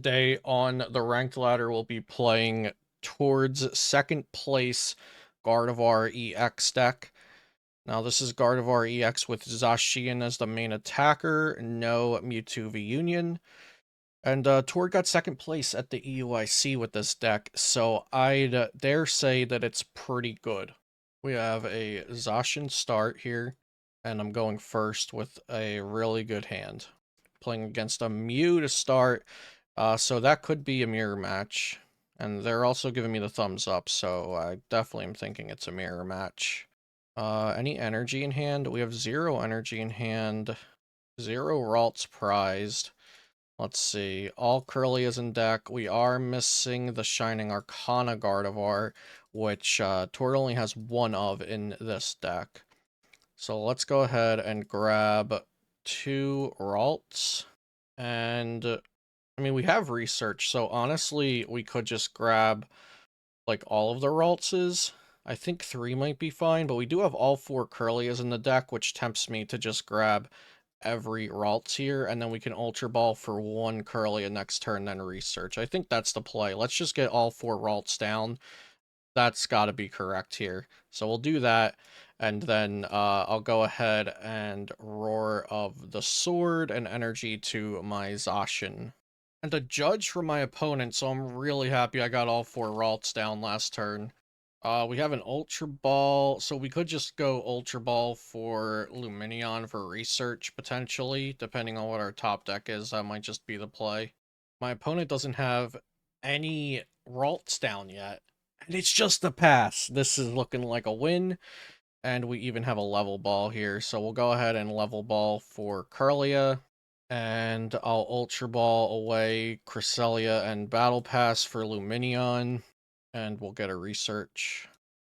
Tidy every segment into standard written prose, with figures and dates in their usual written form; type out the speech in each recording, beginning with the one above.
Today on the ranked ladder, we'll be playing towards second place Gardevoir EX deck. Now, this is Gardevoir EX with Zacian as the main attacker, no Mewtwo V Union. And Tord got second place at the EUIC with this deck, so I'd dare say that it's pretty good. We have a Zacian start here, and I'm going first with a really good hand. Playing against a Mew to start, so that could be a mirror match. And they're also giving me the thumbs up, so I definitely am thinking it's a mirror match. Any energy in hand? We have 0 energy in hand, 0 Ralts prized. Let's see, all Curly is in deck. We are missing the Shining Arcana Gardevoir, which Tord only has 1 of in this deck. So let's go ahead and grab 2 Ralts. And, I mean, we have research, so honestly, we could just grab, like, all of the Raltses. I think 3 might be fine, but we do have all 4 Curlias in the deck, which tempts me to just grab every Ralts here, and then we can Ultra Ball for 1 Curlia next turn, then research. I think that's the play. Let's just get all 4 Ralts down. That's got to be correct here. So we'll do that, and then I'll go ahead and Roar of the Sword and Energy to my Zacian. And a judge for my opponent, so I'm really happy I got all 4 Ralts down last turn. We have an Ultra Ball, so we could just go Ultra Ball for Lumineon for research, potentially, depending on what our top deck is. That might just be the play. My opponent doesn't have any Ralts down yet, and it's just a pass. This is looking like a win, and we even have a level ball here, so we'll go ahead and level ball for Curlia, and I'll Ultra Ball away Cresselia and Battle Pass for Lumineon. And we'll get a research.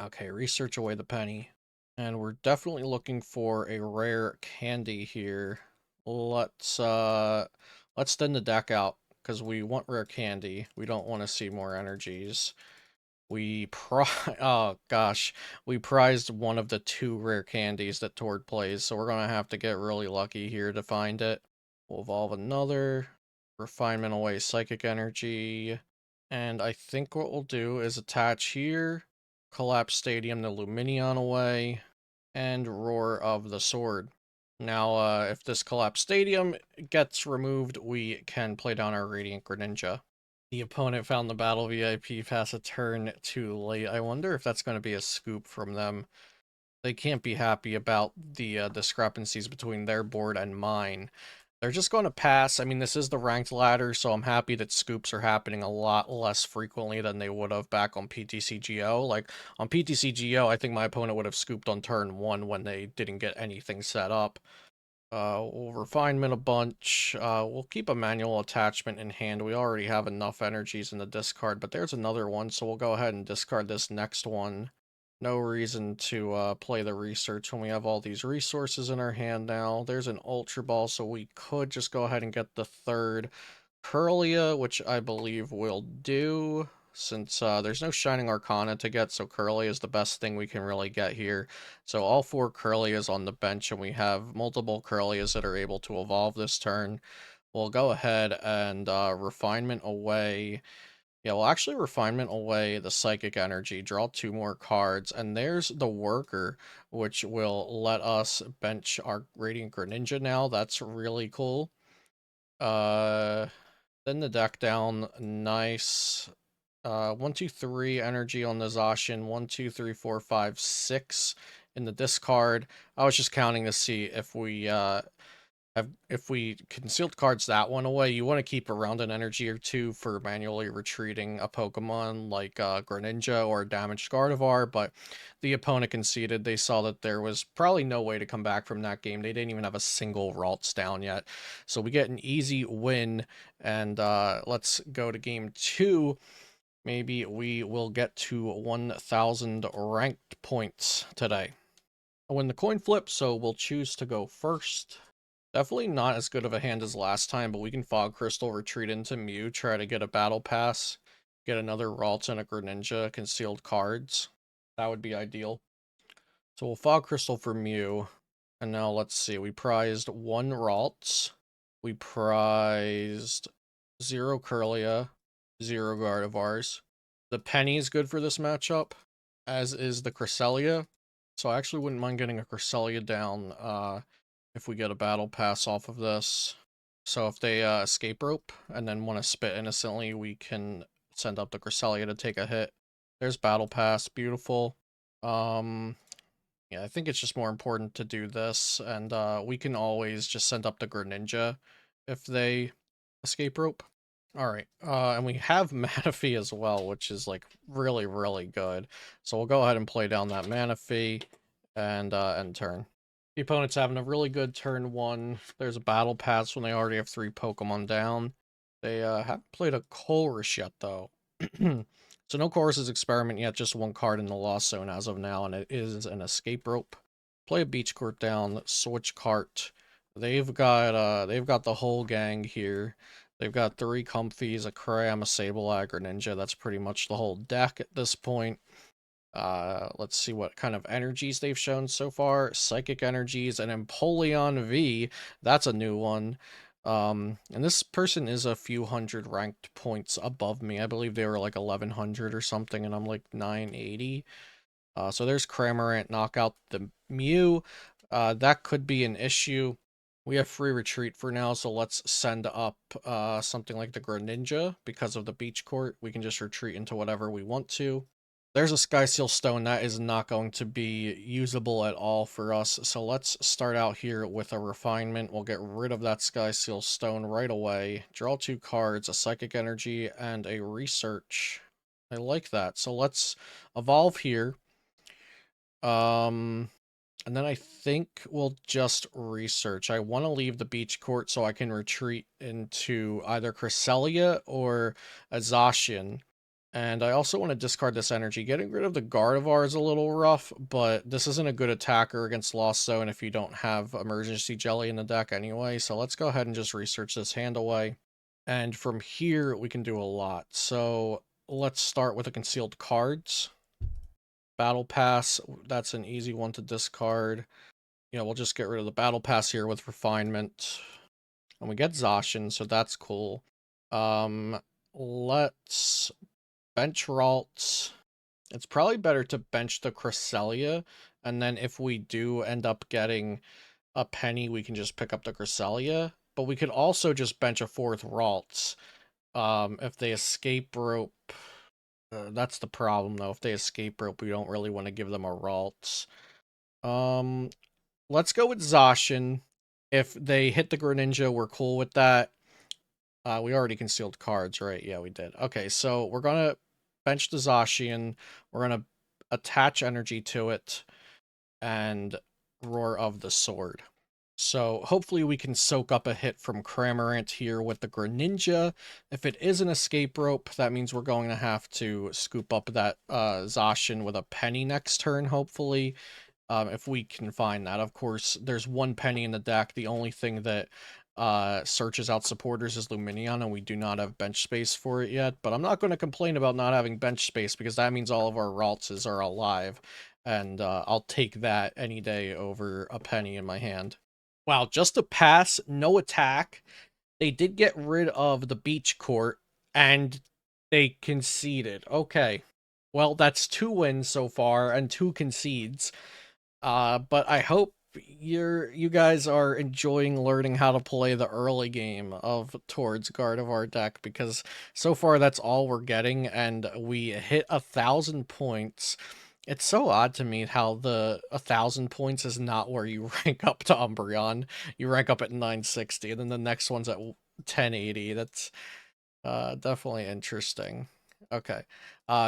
Okay, research away the penny. And we're definitely looking for a rare candy here. Let's thin the deck out, because we want rare candy. We don't want to see more energies. Oh gosh, we prized one of the 2 rare candies that Tord plays, so we're gonna have to get really lucky here to find it. We'll evolve another. Refinement away Psychic Energy. And I think what we'll do is attach here, Collapse Stadium the Lumineon away, and Roar of the Sword. Now, if this Collapse Stadium gets removed, we can play down our Radiant Greninja. The opponent found the Battle VIP pass a turn too late. I wonder if that's going to be a scoop from them. They can't be happy about the discrepancies between their board and mine. They're just going to pass. I mean, this is the ranked ladder, so I'm happy that scoops are happening a lot less frequently than they would have back on PTCGO. Like, on PTCGO, I think my opponent would have scooped on turn 1 when they didn't get anything set up. We'll refinement a bunch. We'll keep a manual attachment in hand. We already have enough energies in the discard, but there's another one, so we'll go ahead and discard this next one. No reason to play the research when we have all these resources in our hand now. There's an Ultra Ball, so we could just go ahead and get the 3rd Curlia, which I believe will do, since there's no Shining Arcana to get, so Curlia is the best thing we can really get here. So all 4 Curlias on the bench, and we have multiple Curlias that are able to evolve this turn. We'll go ahead and Refinement away. Yeah, well, actually, Refinement away the Psychic Energy, draw 2 more cards, and there's the Worker, which will let us bench our Radiant Greninja now. That's really cool. Then the deck down, nice. 1, 2, 3 energy on the Zacian, 1, 2, 3, 4, 5, 6 in the discard. I was just counting to see if we concealed cards that one away. You want to keep around an energy or 2 for manually retreating a Pokemon like Greninja or damaged Gardevoir, but the opponent conceded. They saw that there was probably no way to come back from that game. They didn't even have a single Ralts down yet. So we get an easy win, and let's go to game 2. Maybe we will get to 1,000 ranked points today. I win the coin flip, so we'll choose to go first. Definitely not as good of a hand as last time, but we can Fog Crystal, retreat into Mew, try to get a Battle Pass, get another Ralts and a Greninja, concealed cards. That would be ideal. So we'll Fog Crystal for Mew, and now let's see, we prized 1 Ralts, we prized 0 Curlia, 0 Gardevoirs. The Penny is good for this matchup, as is the Cresselia. So I actually wouldn't mind getting a Cresselia down if we get a battle pass off of this. So if they escape rope and then want to spit innocently, we can send up the Cresselia to take a hit. There's battle pass, beautiful. Yeah, I think it's just more important to do this, and we can always just send up the Greninja if they escape rope. Alright, and we have Manaphy as well, which is, like, really, really good. So we'll go ahead and play down that Manaphy, and end turn. The opponent's having a really good turn 1. There's a Battle Pass when they already have 3 Pokemon down. They haven't played a Colress yet, though. So no Colress's Experiment yet, just 1 card in the Lost Zone as of now, and it is an Escape Rope. Play a Beach Court down, switch cart. They've got the whole gang here. They've got 3 Comfies, a Cram, a Sableye, Greninja. That's pretty much the whole deck at this point. Let's see what kind of energies they've shown so far. Psychic energies and Empoleon V. That's a new one. And this person is a few hundred ranked points above me. I believe they were like 1100 or something, and I'm like 980. So there's Cramorant, knock out the Mew. That could be an issue. We have free retreat for now, so let's send up something like the Greninja. Because of the Beach Court, we can just retreat into whatever we want to. There's a Sky Seal Stone. That is not going to be usable at all for us. So let's start out here with a Refinement. We'll get rid of that Sky Seal Stone right away. Draw 2 cards, a Psychic Energy, and a Research. I like that. So let's evolve here. And then I think we'll just Research. I want to leave the Beach Court so I can retreat into either Cresselia or a Zacian. And I also want to discard this energy. Getting rid of the Gardevoir is a little rough, but this isn't a good attacker against Lost Zone if you don't have Emergency Jelly in the deck anyway. So let's go ahead and just research this hand away. And from here, we can do a lot. So let's start with the concealed cards. Battle Pass, that's an easy one to discard. We'll just get rid of the Battle Pass here with Refinement. And we get Zacian, so that's cool. Let's bench Ralts. It's probably better to bench the Cresselia, and then if we do end up getting a Penny, we can just pick up the Cresselia. But we could also just bench a 4th Ralts. If they escape rope, that's the problem though. If they escape rope, we don't really want to give them a Ralts. Let's go with Zacian. If they hit the Greninja, we're cool with that. We already concealed cards, right? Yeah, we did. Okay, so we're gonna bench the Zacian. We're gonna attach energy to it and Roar of the Sword. So hopefully we can soak up a hit from Cramorant here with the Greninja. If it is an escape rope, that means we're going to have to scoop up that Zacian with a Penny next turn, hopefully. If we can find that. Of course, there's 1 Penny in the deck. The only thing that searches out supporters is Lumineon, and we do not have bench space for it yet. But I'm not going to complain about not having bench space, because that means all of our Raltses are alive. And I'll take that any day over a Penny in my hand. Wow, just a pass, no attack. They did get rid of the Beach Court, and they conceded. Okay. Well, that's 2 wins so far, and 2 concedes. But I hope you guys are enjoying learning how to play the early game of Towards Gardevoir deck, because so far that's all we're getting, and we hit 1,000 points. It's so odd to me how the 1,000 points is not where you rank up to Umbreon. You rank up at 960, and then the next one's at 1080. That's definitely interesting. Okay.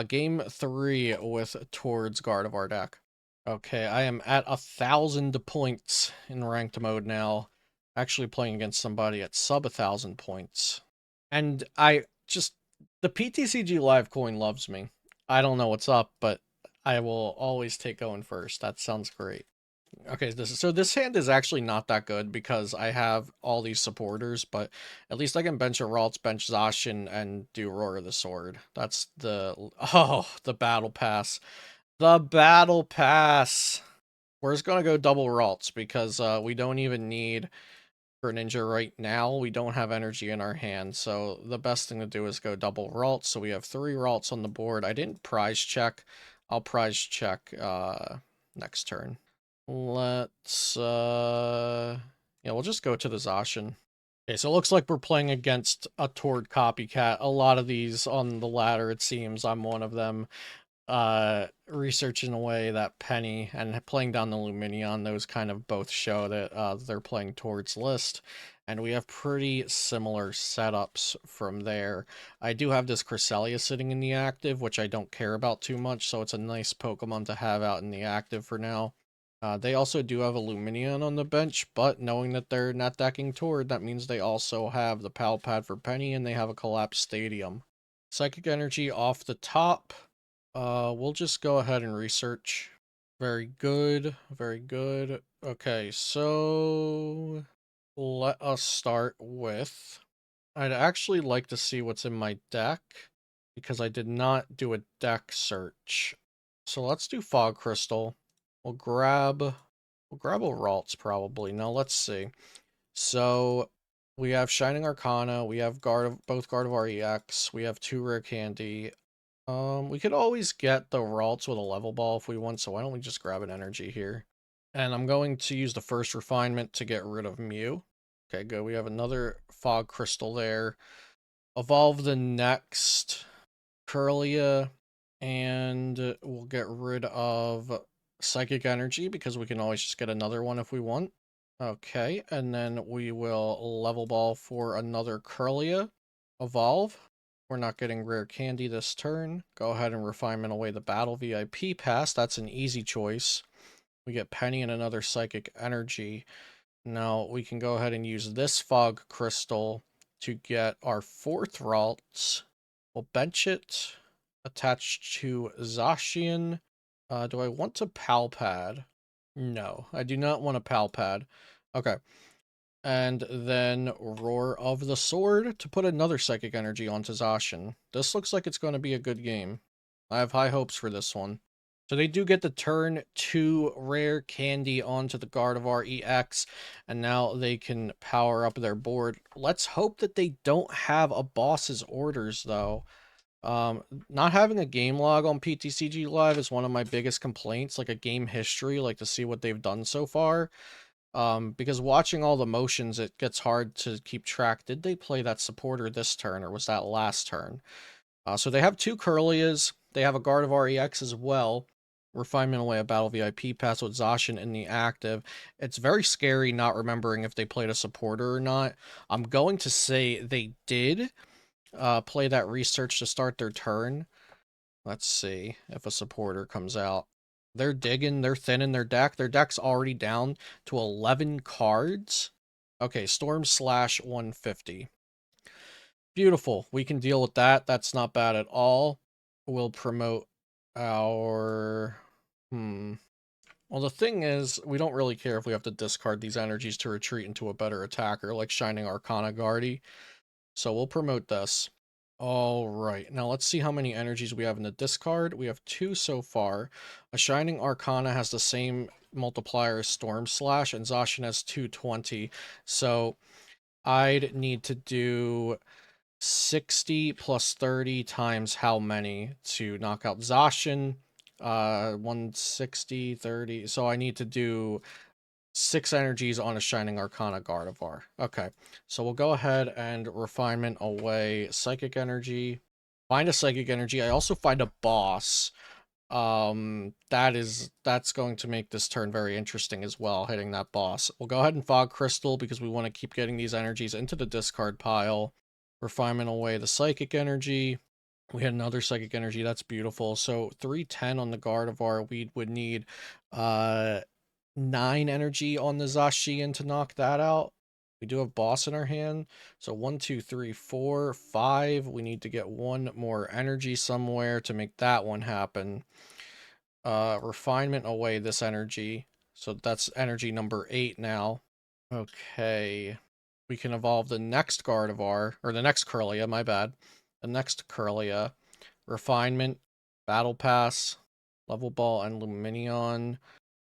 Game 3 with Towards Gardevoir deck. Okay, I am at 1,000 points in ranked mode now. Actually playing against somebody at sub 1,000 points. And the PTCG Live coin loves me. I don't know what's up, but I will always take going first. That sounds great. Okay, this hand is actually not that good because I have all these supporters, but at least I can bench a Ralts, bench Zacian, and do Roar of the Sword. That's the Battle Pass. The Battle Pass. We're just gonna go double Ralts because we don't even need Greninja right now. We don't have energy in our hand, so the best thing to do is go double Ralts. So we have 3 Ralts on the board. I didn't prize check. I'll prize check next turn. Let's yeah, we'll just go to the Zacian. Okay, so it looks like we're playing against a Tord copycat. A lot of these on the ladder, it seems. I'm one of them. Researching away that Penny and playing down the Luminion, those kind of both show that they're playing Tord's list. And we have pretty similar setups from there. I do have this Cresselia sitting in the active, which I don't care about too much, so it's a nice Pokemon to have out in the active for now. They also do have a Luminion on the bench, but knowing that they're not decking Tord, that means they also have the Pal Pad for Penny, and they have a Collapsed Stadium. Psychic Energy off the top. We'll just go ahead and research. Very good, very good. Okay, so let us start with... I'd actually like to see what's in my deck, because I did not do a deck search. So let's do Fog Crystal. We'll grab a Ralts probably. Now let's see. So we have Shining Arcana, we have both Gardevoir EX, we have 2 Rare Candy. We could always get the Ralts with a level ball if we want, so why don't we just grab an energy here? And I'm going to use the first refinement to get rid of Mew. Okay, good. We have another Fog Crystal there. Evolve the next Curlia, and we'll get rid of Psychic Energy because we can always just get another one if we want. Okay, and then we will level ball for another Curlia. Evolve. We're not getting rare candy this turn. Go ahead and refinement away the battle VIP pass. That's an easy choice. We get Penny and another Psychic Energy. Now we can go ahead and use this Fog Crystal to get our 4th Ralts. We'll bench it. Attached to Zacian. Do I want to Pal Pad? No, I do not want a Pal Pad. Okay. And then Roar of the Sword to put another Psychic Energy onto Zacian. This looks like it's going to be a good game. I have high hopes for this one. So they do get the turn 2 Rare Candy onto the Gardevoir EX, and now they can power up their board. Let's hope that they don't have a boss's orders, though. Not having a game log on PTCG Live is one of my biggest complaints, like a game history, like to see what they've done so far. Because watching all the motions, it gets hard to keep track. Did they play that supporter this turn, or was that last turn? So they have 2 Curlias. They have a Gardevoir EX as well. Refinement away a Battle VIP pass with Zacian in the active. It's very scary not remembering if they played a supporter or not. I'm going to say they did play that research to start their turn. Let's see if a supporter comes out. They're digging, they're thinning their deck. Their deck's already down to 11 cards. Okay, Storm Slash 150. Beautiful. We can deal with that. That's not bad at all. We'll promote our... Well, the thing is, we don't really care if we have to discard these energies to retreat into a better attacker, like Shining Arcana Guardy. So we'll promote this. All right, now let's see how many energies we have in the discard. We have 2 so far. A Shining Arcana has the same multiplier as Storm Slash, and Zacian has 220. So I'd need to do 60 plus 30 times how many to knock out Zacian? 160, 30. So I need to do 6 energies on a Shining Arcana Gardevoir. Okay, so we'll go ahead and refinement away Psychic Energy. Find a Psychic Energy. I also find a boss. That's going to make this turn very interesting as well, hitting that boss. We'll go ahead and Fog Crystal because we want to keep getting these energies into the discard pile. Refinement away the Psychic Energy. We had another Psychic Energy. That's beautiful. So 310 on the Gardevoir. We would need 9 energy on the Zacian to knock that out. We do have boss in our hand. So 1, 2, 3, 4, 5. We need to get 1 more energy somewhere to make that one happen. Refinement away this energy. So that's energy number 8 now. Okay. We can evolve the next Gardevoir, or the next Curlia, my bad. The next Curlia. Refinement, Battle Pass, Level Ball, and Luminion.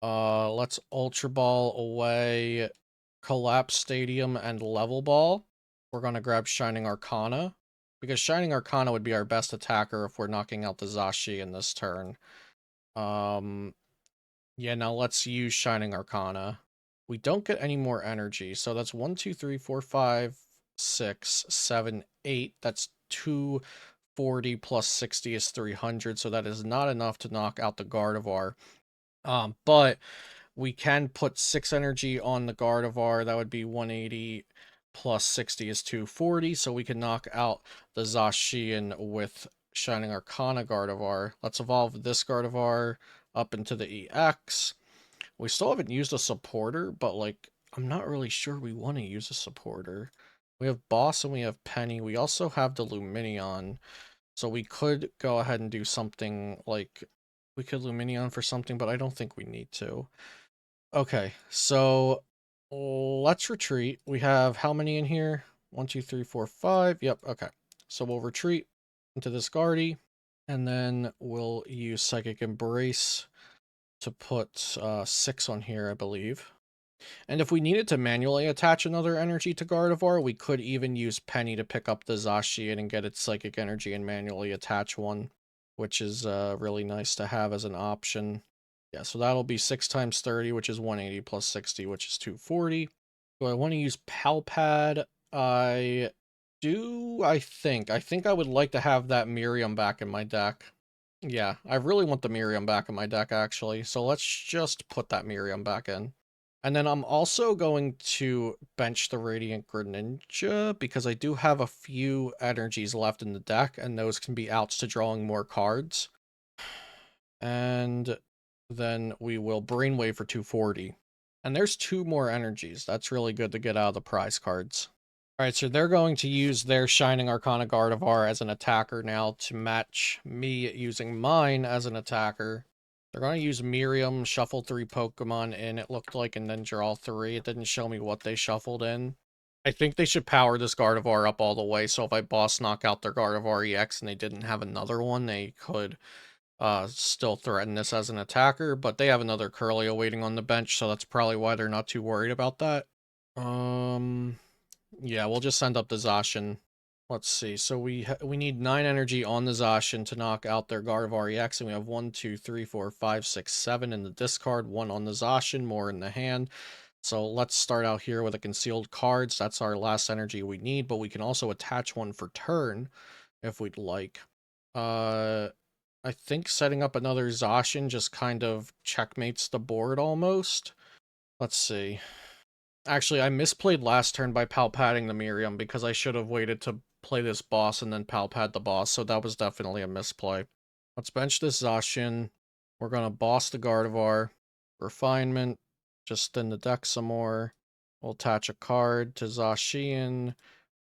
Let's Ultra Ball away Collapse Stadium and Level Ball, we're going to grab Shining Arcana, because Shining Arcana would be our best attacker if we're knocking out the Zacian this turn. Yeah, now let's use Shining Arcana. We don't get any more energy, so that's 1, 2, 3, 4, 5, 6, 7, 8. That's 240 plus 60 is 300, so that is not enough to knock out the Gardevoir. But we can put 6 energy on the Gardevoir. That would be 180 plus 60 is 240, so we can knock out the Zacian with Shining Arcana Gardevoir. Let's evolve this Gardevoir up into the EX. We still haven't used a supporter, but, like, I'm not really sure we want to use a supporter. We have Boss and we have Penny. We also have the Luminion, so we could go ahead and do something like... We could Luminion for something, but I don't think we need to. Okay, so let's retreat. We have how many in here? 1, 2, 3, 4, 5. Yep, okay. So we'll retreat into this Guardy, and then we'll use Psychic Embrace to put 6 on here, I believe. And if we needed to manually attach another energy to Gardevoir, we could even use Penny to pick up the Zacian and get its Psychic Energy and manually attach one, which is really nice to have as an option. Yeah, so that'll be 6 times 30, which is 180 plus 60, which is 240. Do I want to use Palpad? I do, I think. I think I would like to have that Miriam back in my deck. Yeah, I really want the Miriam back in my deck, actually. So let's just put that Miriam back in. And then I'm also going to bench the Radiant Greninja, because I do have a few energies left in the deck, and those can be outs to drawing more cards. And then we will Brainwave for 240. And there's 2 more energies. That's really good to get out of the prize cards. Alright, so they're going to use their Shining Arcana Gardevoir as an attacker now to match me using mine as an attacker. They're going to use Miriam, shuffle 3 Pokemon in, it looked like, and then draw 3. It didn't show me what they shuffled in. I think they should power this Gardevoir up all the way, so if I boss knock out their Gardevoir EX and they didn't have another one, they could still threaten this as an attacker, but they have another Curly waiting on the bench, so that's probably why they're not too worried about that. Yeah, we'll just send up the Zacian. Let's see, so we need 9 energy on the Zacian to knock out their Gardevoir EX, and we have 1, 2, 3, 4, 5, 6, 7 in the discard, 1 on the Zacian, more in the hand. So let's start out here with a concealed cards. That's our last energy we need, but we can also attach one for turn if we'd like. I think setting up another Zacian just kind of checkmates the board almost. Let's see. Actually, I misplayed last turn by Palpadding the Miriam because I should have waited to play this boss and then Palpad the boss, so that was definitely a misplay. Let's bench this Zacian. We're going to boss the Gardevoir. Refinement. Just thin the deck some more. We'll attach a card to Zacian.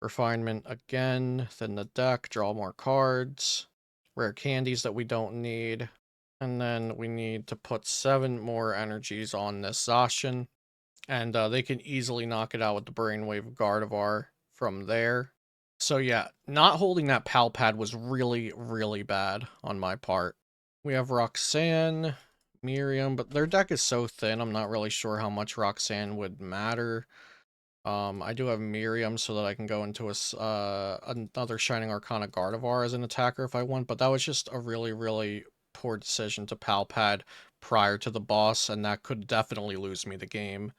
Refinement again. Thin the deck. Draw more cards. Rare candies that we don't need. And then we need to put 7 more energies on this Zacian. And they can easily knock it out with the Brainwave Gardevoir from there. So yeah, not holding that Palpad was really, really bad on my part. We have Roxanne, Miriam, but their deck is so thin, I'm not really sure how much Roxanne would matter. I do have Miriam so that I can go into another Shining Arcana Gardevoir as an attacker if I want, but that was just a really, really poor decision to Palpad prior to the boss, and that could definitely lose me the game.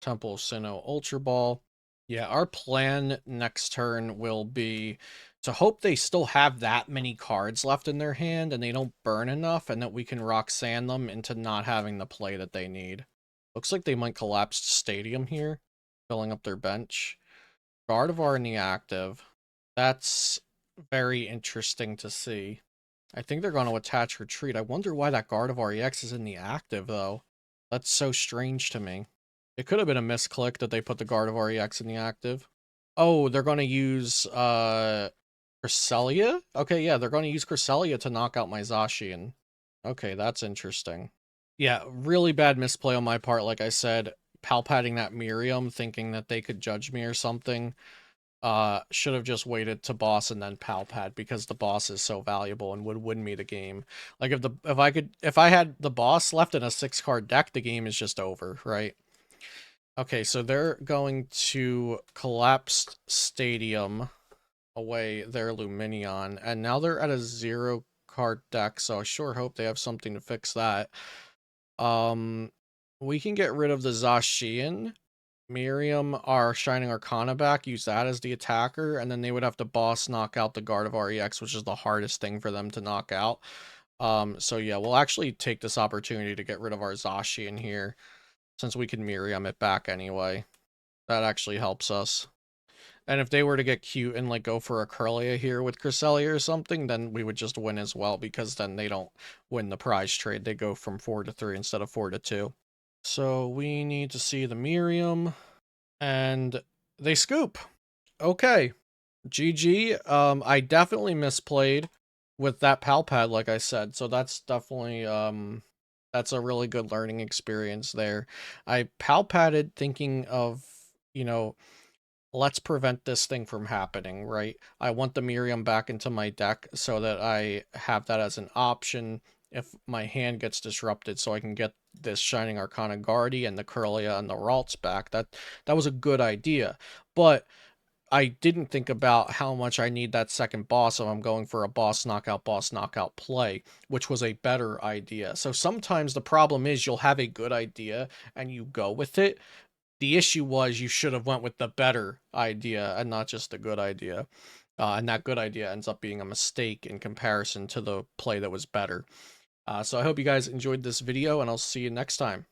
Temple of Sinnoh Ultra Ball. Yeah, our plan next turn will be to hope they still have that many cards left in their hand and they don't burn enough, and that we can Roxanne them into not having the play that they need. Looks like they might collapse Stadium here, filling up their bench. Gardevoir in the active. That's very interesting to see. I think they're going to attach Retreat. I wonder why that Gardevoir EX is in the active, though. That's so strange to me. It could have been a misclick that they put the Gardevoir EX in the active. Oh, they're going to use Cresselia? Okay, yeah, they're going to use Cresselia to knock out my Zacian. Okay, that's interesting. Yeah, really bad misplay on my part, like I said. Palpadding that Miriam, thinking that they could judge me or something. Should have just waited to boss and then Palpad, because the boss is so valuable and would win me the game. Like, if I had the boss left in a 6-card deck, the game is just over, right? Okay, so they're going to Collapsed Stadium away their Luminion, and now they're at a 0-card deck, so I sure hope they have something to fix that. We can get rid of the Zacian, Miriam our Shining Arcana back, use that as the attacker, and then they would have to boss knock out the Gardevoir EX, which is the hardest thing for them to knock out. So yeah, we'll actually take this opportunity to get rid of our Zacian here, since we can Miriam it back anyway. That actually helps us. And if they were to get cute and like go for a Curlia here with Cresselia or something, then we would just win as well, because then they don't win the prize trade. They go from 4 to 3 instead of 4 to 2. So we need to see the Miriam, and they scoop. Okay. GG. I definitely misplayed with that pal pad, like I said. So that's definitely that's a really good learning experience there. I pal padded thinking of, you know, let's prevent this thing from happening, right? I want the Miriam back into my deck so that I have that as an option if my hand gets disrupted, so I can get this Shining Arcana Guardy and the Curlia and the Ralts back. That was a good idea. But I didn't think about how much I need that second boss if I'm going for a boss knockout play, which was a better idea. So sometimes the problem is you'll have a good idea and you go with it. The issue was you should have went with the better idea and not just the good idea. And that good idea ends up being a mistake in comparison to the play that was better. So I hope you guys enjoyed this video, and I'll see you next time.